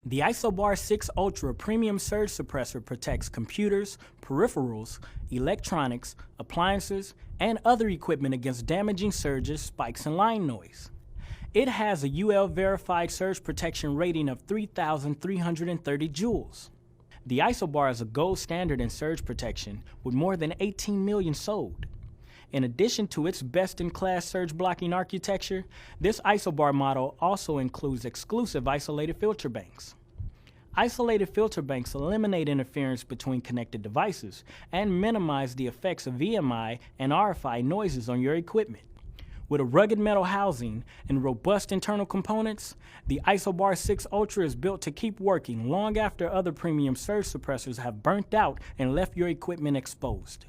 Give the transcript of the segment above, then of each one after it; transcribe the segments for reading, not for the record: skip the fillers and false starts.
The Isobar 6 Ultra Premium Surge Suppressor protects computers, peripherals, electronics, appliances, and other equipment against damaging surges, spikes, and line noise. It has a UL-verified surge protection rating of 3,330 joules. The Isobar is a gold standard in surge protection with more than 18 million sold. In addition to its best-in-class surge blocking architecture, this Isobar model also includes exclusive isolated filter banks. Isolated filter banks eliminate interference between connected devices and minimize the effects of EMI and RFI noises on your equipment. With a rugged metal housing and robust internal components, the Isobar 6 Ultra is built to keep working long after other premium surge suppressors have burnt out and left your equipment exposed.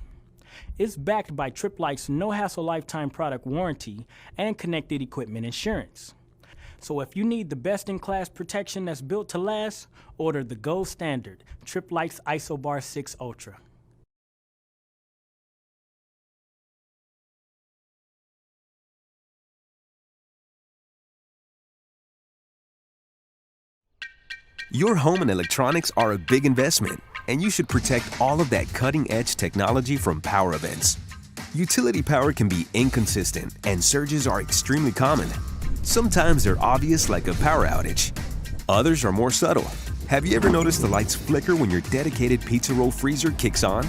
It's backed by Tripp Lite's no-hassle lifetime product warranty and connected equipment insurance. So if you need the best-in-class protection that's built to last, order the gold standard, Tripp Lite's Isobar 6 Ultra. Your home and electronics are a big investment, and you should protect all of that cutting-edge technology from power events. Utility power can be inconsistent, and surges are extremely common. Sometimes they're obvious, like a power outage. Others are more subtle. Have you ever noticed the lights flicker when your dedicated pizza roll freezer kicks on?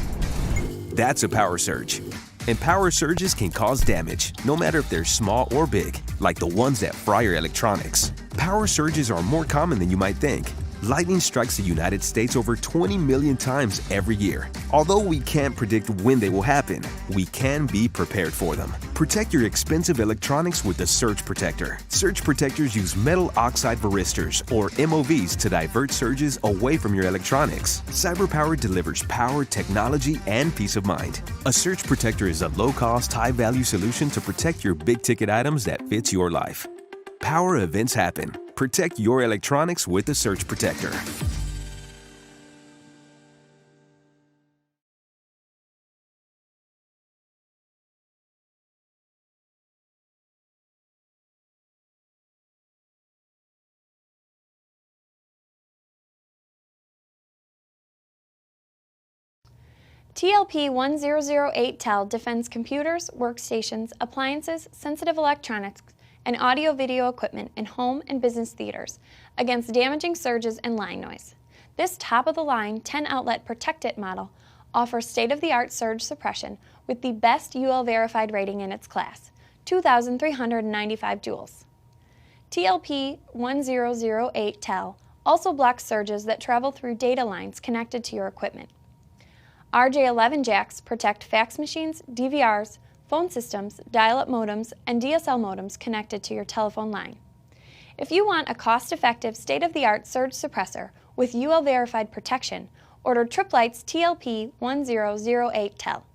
That's a power surge. And power surges can cause damage, no matter if they're small or big, like the ones that fry your electronics. Power surges are more common than you might think. Lightning strikes the United States over 20 million times every year. Although we can't predict when they will happen, we can be prepared for them. Protect your expensive electronics with the Surge Protector. Surge Protectors use metal oxide varistors, or MOVs, to divert surges away from your electronics. CyberPower delivers power, technology, and peace of mind. A Surge Protector is a low-cost, high-value solution to protect your big-ticket items that fits your life. Power events happen. Protect your electronics with the Surge Protector. TLP1008 defends computers, workstations, appliances, sensitive electronics, and audio-video equipment in home and business theaters against damaging surges and line noise. This top-of-the-line 10-outlet Protect It model offers state-of-the-art surge suppression with the best UL-verified rating in its class, 2,395 joules. TLP1008 TEL also blocks surges that travel through data lines connected to your equipment. RJ11 jacks protect fax machines, DVRs, phone systems, dial-up modems, and DSL modems connected to your telephone line. If you want a cost-effective, state-of-the-art surge suppressor with UL-verified protection, order Tripp Lite's TLP1008 TEL.